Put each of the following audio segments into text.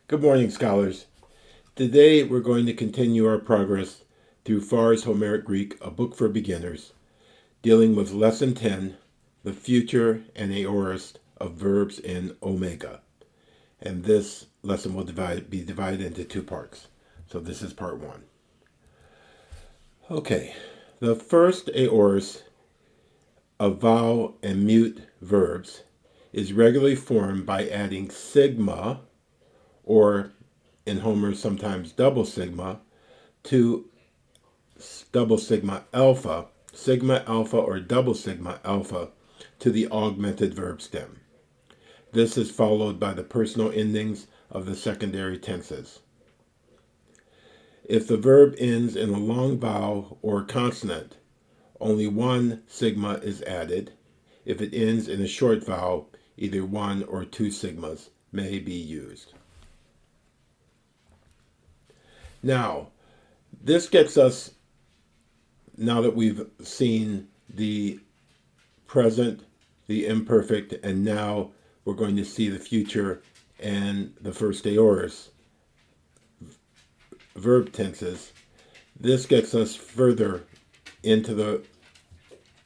Good morning, scholars. Today we're going to continue our progress through Pharr's Homeric Greek, a book for beginners, dealing with Lesson 10, the future and aorist of verbs in omega. And this lesson will be divided into two parts. So this is part one. Okay, the first aorist of vowel and mute verbs is regularly formed by adding sigma, or in Homer sometimes double sigma, to double sigma alpha or double sigma alpha to the augmented verb stem. This is followed by the personal endings of the secondary tenses. If the verb ends in a long vowel or consonant, only one sigma is added. If it ends in a short vowel, either one or two sigmas may be used. Now, this gets us, now that we've seen the present, the imperfect, and now we're going to see the future and the first aorist verb tenses. This gets us further into the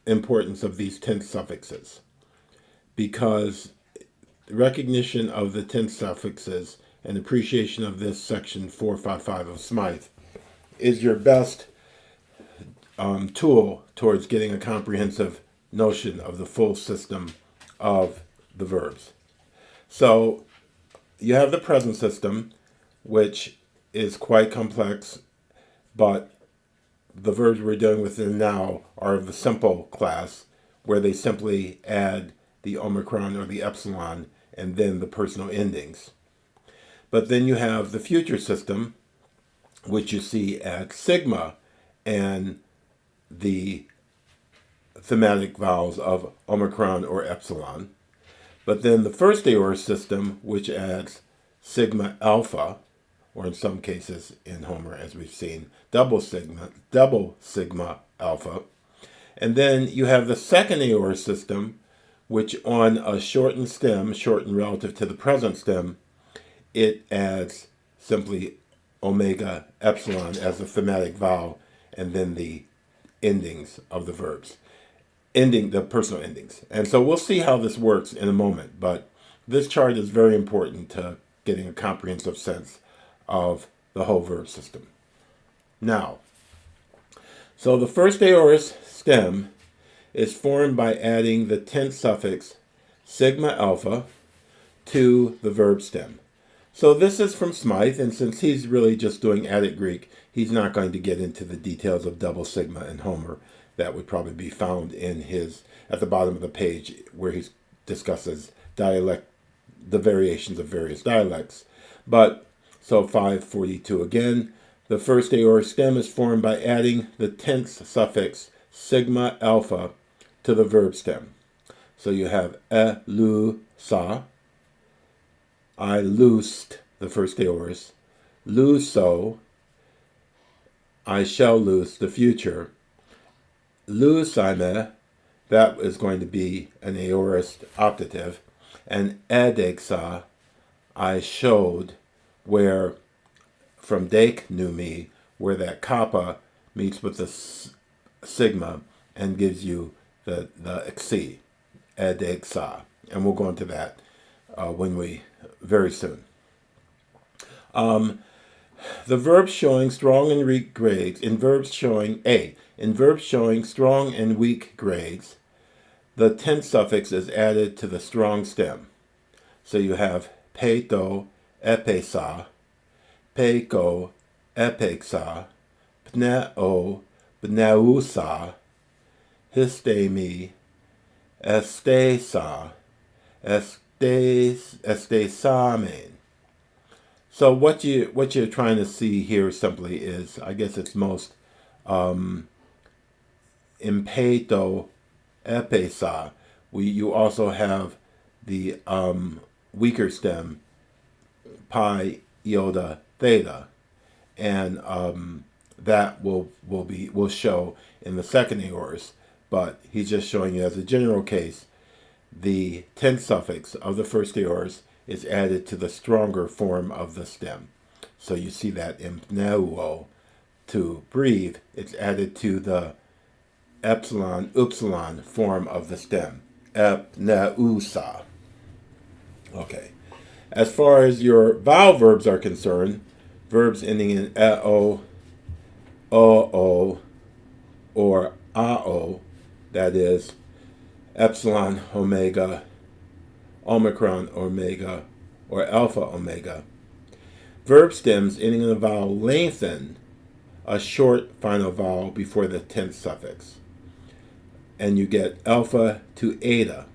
importance of these tense suffixes, because recognition of the tense suffixes and appreciation of this section 455 of Smyth is your best tool towards getting a comprehensive notion of the full system of the verbs. So you have the present system, which is quite complex, but the verbs we're dealing with now are of the simple class, where they simply add the omicron or the epsilon and then the personal endings. But then you have the future system, which you see at sigma and the thematic vowels of omicron or epsilon. But then the first aorist system, which adds sigma alpha, or in some cases in Homer, as we've seen, double sigma alpha. And then you have the second aorist system, which on a shortened stem, shortened relative to the present stem, it adds simply omega epsilon as a thematic vowel, and then the endings of the verbs, the personal endings. And so we'll see how this works in a moment, but this chart is very important to getting a comprehensive sense of the whole verb system. Now, so the first aorist stem is formed by adding the tense suffix sigma alpha to the verb stem. So this is from Smyth, and since he's really just doing added Greek, he's not going to get into the details of double sigma and Homer. That would probably be found in at the bottom of the page, where he discusses the variations of various dialects. But, so 542 again, the first aorist stem is formed by adding the tense suffix sigma alpha to the verb stem. So you have lu sa, I loosed, the first aorist, luso, I shall loose, the future, lusaime, that is going to be an aorist optative, and edegsa, I showed, where from dek knew me, where that kappa meets with the sigma and gives you the xi, edegsa, and we'll go into that very soon. The verbs showing strong and weak grades, in verbs showing strong and weak grades, the tense suffix is added to the strong stem. So you have peto, epesa, peko, epexa, pneo, pneusa, histemi, estesa, estesamen. So what you're trying to see here simply is, I guess it's most impeto epesa. You also have the weaker stem pi iota theta, and that will show in the second aorist. But he's just showing you as a general case, the tense suffix of the first aorist is added to the stronger form of the stem. So you see that in pneuo, to breathe, it's added to the epsilon, upsilon form of the stem. Epneusa. Okay. As far as your vowel verbs are concerned, verbs ending in -o, o-o, or a-o, that is epsilon, omega, omicron, omega, or alpha, omega. Verb stems ending in a vowel lengthen a short final vowel before the tense suffix. And you get alpha to eta,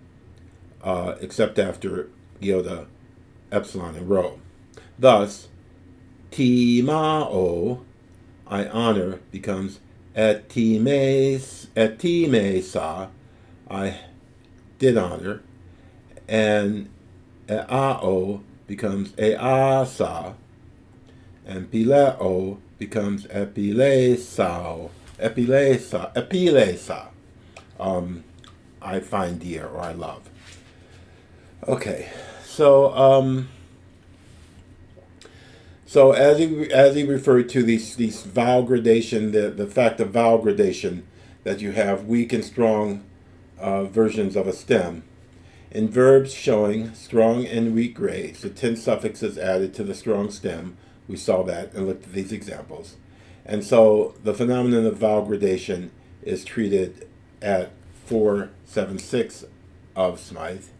except after iota, epsilon, and rho. Thus, timao, I honor, becomes etimesa, I did honor, and eao becomes easa, and pileo becomes epilesao, epilesa. I find dear or I love. Okay, so as he referred to these vowel gradation, the fact of vowel gradation, that you have weak and strong versions of a stem. In verbs showing strong and weak grades, the tense suffix is added to the strong stem. We saw that and looked at these examples. And so the phenomenon of vowel gradation is treated at 476 of Smyth.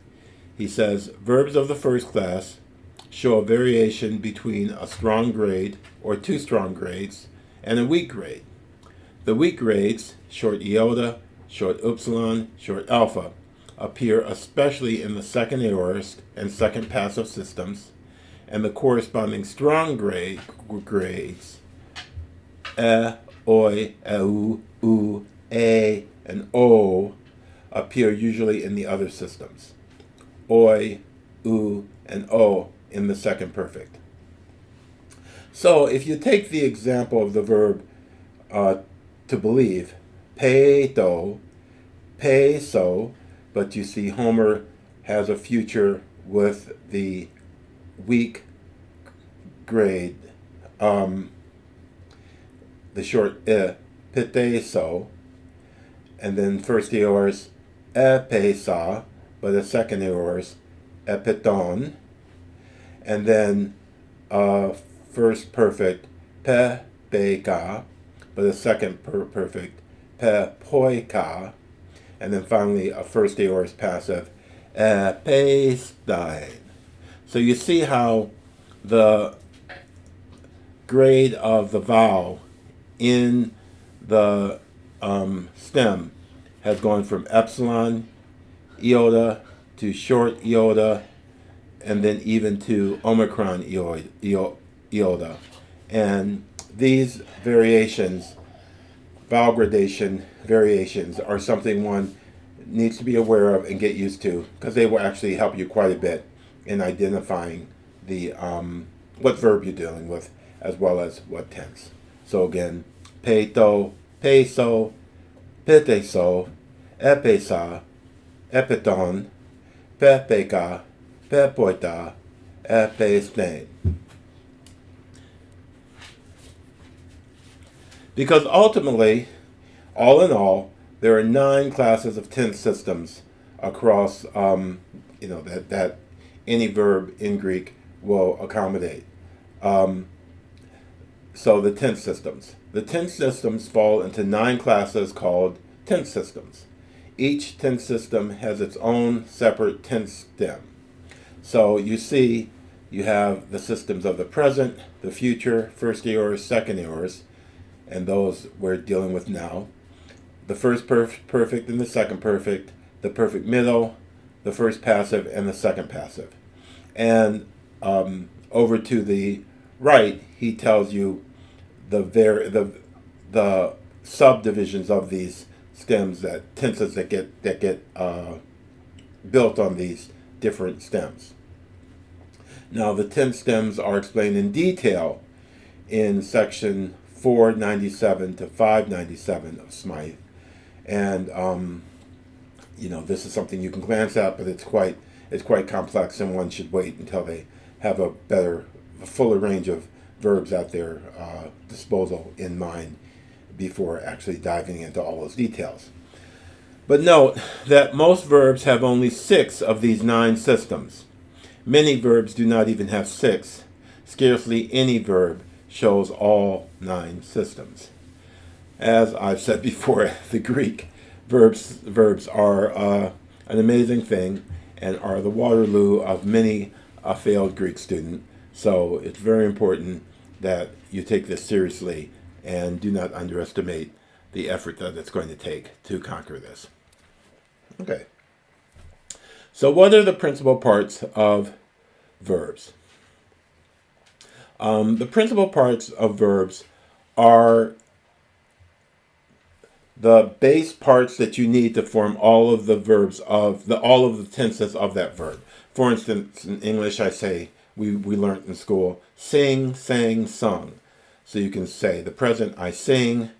He says, verbs of the first class show a variation between a strong grade or two strong grades and a weak grade. The weak grades, short iota, short upsilon, short alpha, appear especially in the second aorist and second passive systems, and the corresponding strong grades, oi, eu, u, a, and o, appear usually in the other systems. Oi, u, and o in the second perfect. So if you take the example of the verb to believe, peito, peso, but you see Homer has a future with the weak grade, the short piteso, and then first aorist epesa, but the second aorist epiton, and then first perfect pepeka, but the second perfect pepoika, and then finally a first aorist passive epestein. So you see how the grade of the vowel in the stem has gone from epsilon, iota, to short iota, and then even to omicron iota. And these variations, vowel gradation variations, are something one needs to be aware of and get used to, because they will actually help you quite a bit in identifying the what verb you're dealing with, as well as what tense. So again, peito, peso, peteso, epesa, epiton, pepeka, pepoita, epestein. Because ultimately, all in all, there are 9 classes of tense systems across, that any verb in Greek will accommodate. So the tense systems. The tense systems fall into 9 classes called tense systems. Each tense system has its own separate tense stem. So you see, you have the systems of the present, the future, first aorist, second aorist, and those we're dealing with now. The first perfect and the second perfect, the perfect middle, the first passive, and the second passive. And over to the right, he tells you the subdivisions of these stems, that tenses that get built on these different stems. Now, the tense stems are explained in detail in section 497 to 597 of Smyth, and this is something you can glance at, but it's is quite complex, and one should wait until they have a fuller range of verbs at their disposal in mind before actually diving into all those details. But note that most verbs have only 6 of these 9 systems. Many verbs do not even have 6. Scarcely any verb shows all 9 systems. As I've said before, the Greek verbs are an amazing thing and are the Waterloo of many a failed Greek student. So it's very important that you take this seriously and do not underestimate the effort that it's going to take to conquer this. Okay. So what are the principal parts of verbs? The principal parts of verbs are the base parts that you need to form all of the verbs of all of the tenses of that verb. For instance, in English, I say we learned in school, sing, sang, sung. So you can say the present, I sing,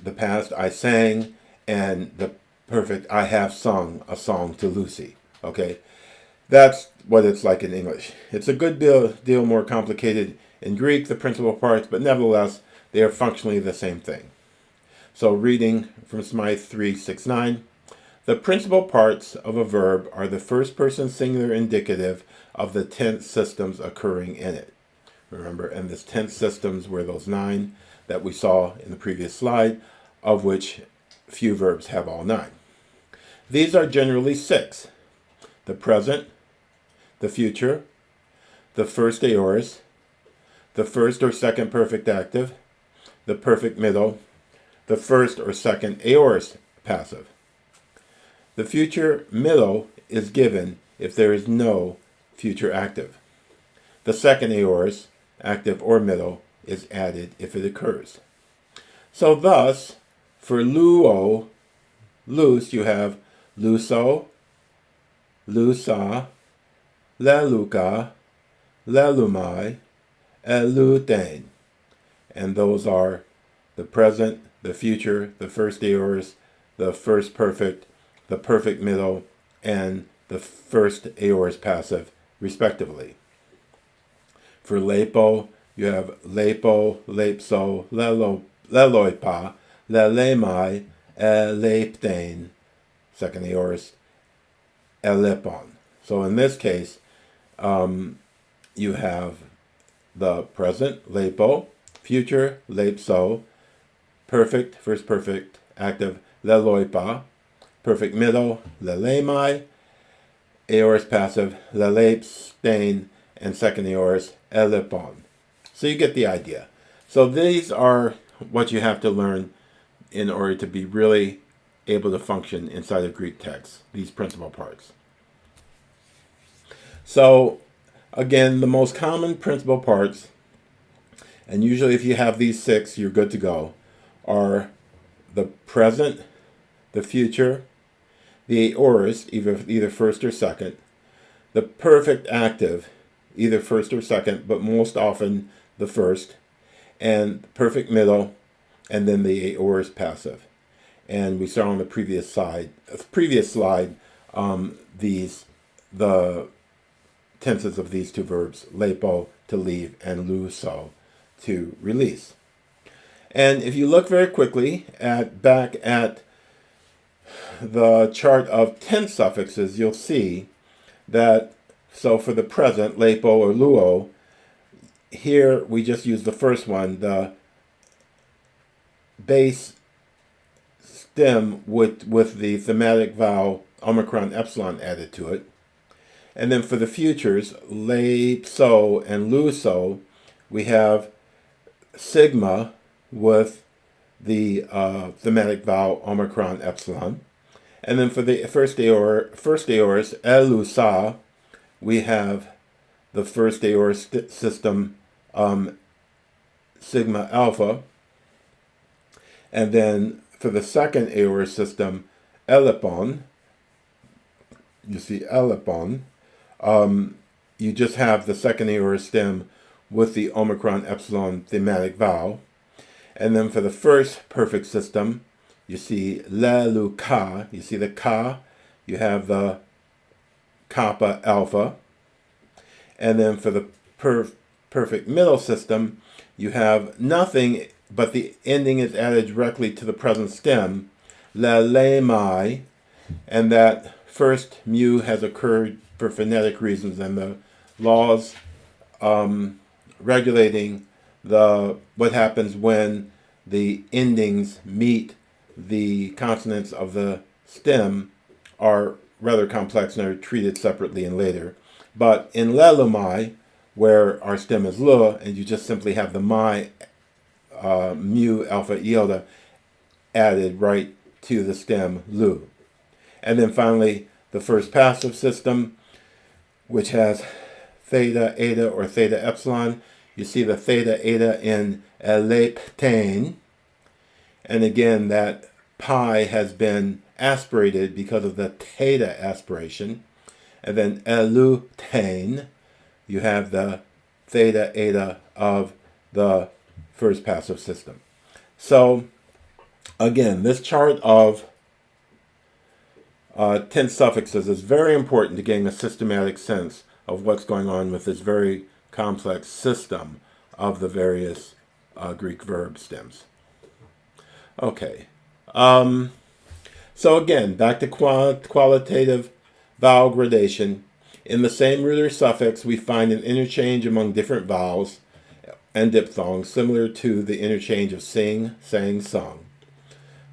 the past, I sang, and the perfect, I have sung a song to Lucy. Okay, that's what it's like in English. It's a good deal more complicated in Greek, the principal parts, but nevertheless, they are functionally the same thing. So reading from Smyth 369, the principal parts of a verb are the first person singular indicative of the tense systems occurring in it. Remember, and this tense systems were those 9 that we saw in the previous slide, of which few verbs have all 9. These are generally 6. The present, the future, the first aorist, the first or second perfect active, the perfect middle, the first or second aorist passive. The future middle is given if there is no future active. The second aorist, active or middle, is added if it occurs. So thus, for luo, loose, you have luso, lusa, leluka, lelumai, eluten. And those are the present, the future, the first aorist, the first perfect, the perfect middle, and the first aorist passive, respectively. For lepo, you have lepo, lepso, leloipa, lelemai, eleptein, second aorist, elepon. So in this case, you have the present, lepo, future, lepso, perfect, first perfect, active, leloipa, perfect middle, lelemai, aorist passive, lelepstein, and second aorist, elepon. So you get the idea. So these are what you have to learn in order to be really able to function inside of Greek texts, these principal parts. So again, the most common principal parts, and usually if you have these 6, you're good to go, are the present, the future, the aorist, either first or second, the perfect active, either first or second, but most often the first, and perfect middle, and then the aorist passive. And we saw on the previous slide, the tenses of these 2 verbs, lepo, to leave, and luso, to release. And if you look very quickly back at the chart of tense suffixes, you'll see that, so for the present, lepo or luo, here we just use the first one, the base stem with the thematic vowel omicron epsilon added to it. And then for the futures, lepso and luso, we have sigma with the thematic vowel omicron epsilon. And then for the first aorist, elusa, we have the first aorist system, sigma alpha. And then for the second aorist system, elepon, you see elepon, you just have the second aorist stem with the omicron epsilon thematic vowel. And then for the first perfect system, you see leluka, you see the ka, you have the kappa, alpha. And then for the perfect middle system, you have nothing, but the ending is added directly to the present stem, mai, and that first mu has occurred for phonetic reasons, and the laws regulating what happens when the endings meet the consonants of the stem are rather complex and are treated separately and later. But in lelumai, where our stem is lu, and you just simply have the mai, mu, alpha, iota added right to the stem lu. And then finally, the first passive system, which has theta, eta, or theta, epsilon. You see the theta, eta in eleptain. And again, that pi has been aspirated because of the theta aspiration. And then elutain, you have the theta, eta of the first passive system. So, again, this chart of tense suffixes is very important to getting a systematic sense of what's going on with this very complex system of the various Greek verb stems. Okay. So again, back to qualitative vowel gradation. In the same root or suffix, we find an interchange among different vowels and diphthongs, similar to the interchange of sing, sang, sung.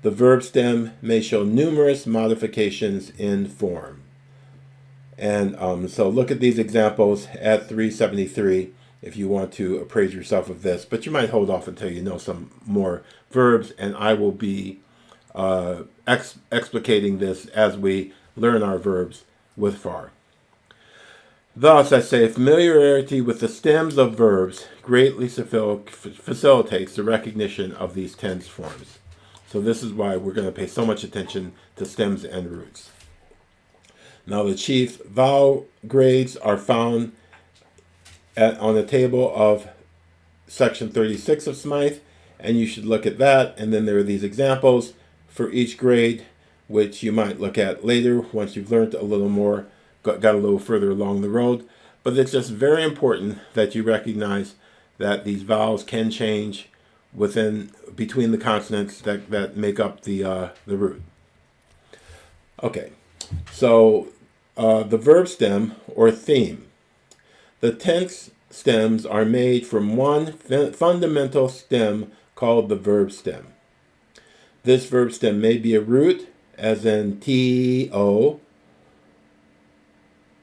The verb stem may show numerous modifications in form. And so look at these examples at 373 if you want to appraise yourself of this. But you might hold off until you know some more verbs, and I will be explicating this as we learn our verbs with Pharr. Thus, I say, familiarity with the stems of verbs greatly facilitates the recognition of these tense forms. So this is why we're going to pay so much attention to stems and roots. Now the chief vowel grades are found on the table of section 36 of Smyth, and you should look at that. And then there are these examples for each grade, which you might look at later once you've learned a little more, got a little further along the road. But it's just very important that you recognize that these vowels can change between the consonants that make up the root. Okay, so the verb stem or theme. The tense stems are made from one fundamental stem called the verb stem. This verb stem may be a root, as in to,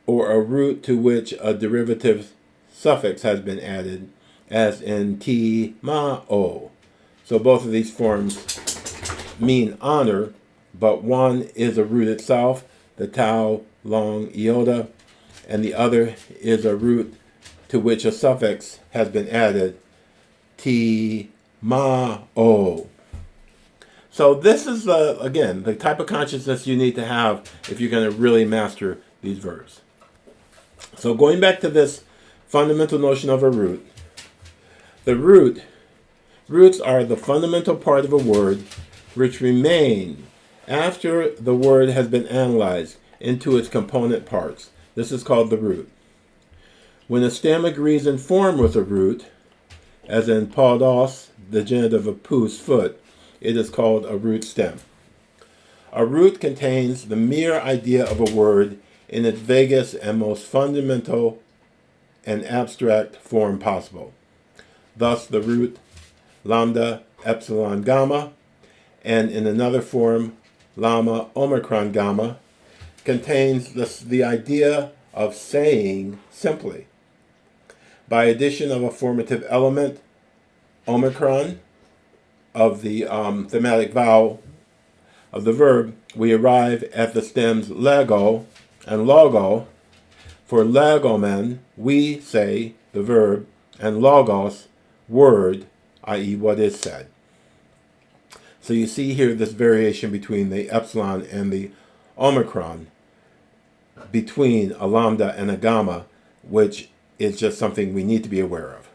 or a root to which a derivative suffix has been added, as in ti-ma-o. So both of these forms mean honor, but one is a root itself, the tau long iota, and the other is a root to which a suffix has been added, ti-ma-o. So this is, again, the type of consciousness you need to have if you're going to really master these verbs. So going back to this fundamental notion of a root, roots are the fundamental part of a word which remain after the word has been analyzed into its component parts. This is called the root. When a stem agrees in form with a root, as in podos, the genitive of pous, foot, it is called a root stem. A root contains the mere idea of a word in its vaguest and most fundamental and abstract form possible. Thus, the root lambda epsilon gamma, and in another form, lambda omicron gamma, contains the idea of saying simply. By addition of a formative element, omicron, of the thematic vowel of the verb, we arrive at the stems lego and logo. For legomen, we say the verb, and logos, word, i.e. what is said. So you see here this variation between the epsilon and the omicron, between a lambda and a gamma, which is just something we need to be aware of.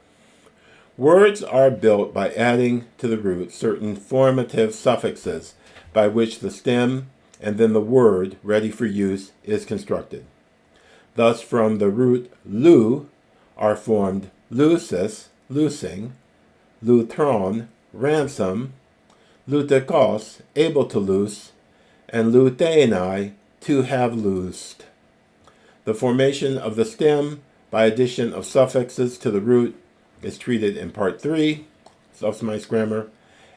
Words are built by adding to the root certain formative suffixes by which the stem and then the word ready for use is constructed. Thus, from the root lu are formed lucis, loosing, lutron, ransom, lutikos, able to loose, and luteini, to have loosed. The formation of the stem by addition of suffixes to the root is treated in Part 3 of Smyth's grammar,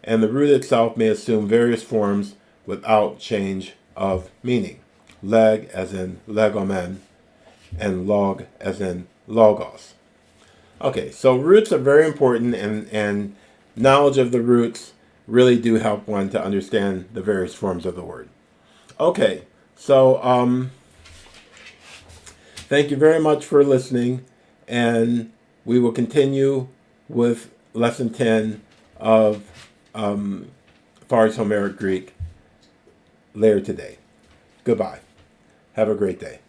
and the root itself may assume various forms without change of meaning. Leg as in legomen, and log as in logos. Okay, so roots are very important, and knowledge of the roots really do help one to understand the various forms of the word. Okay, so thank you very much for listening, and we will continue with Lesson 10 of Pharr's Homeric Greek later today. Goodbye. Have a great day.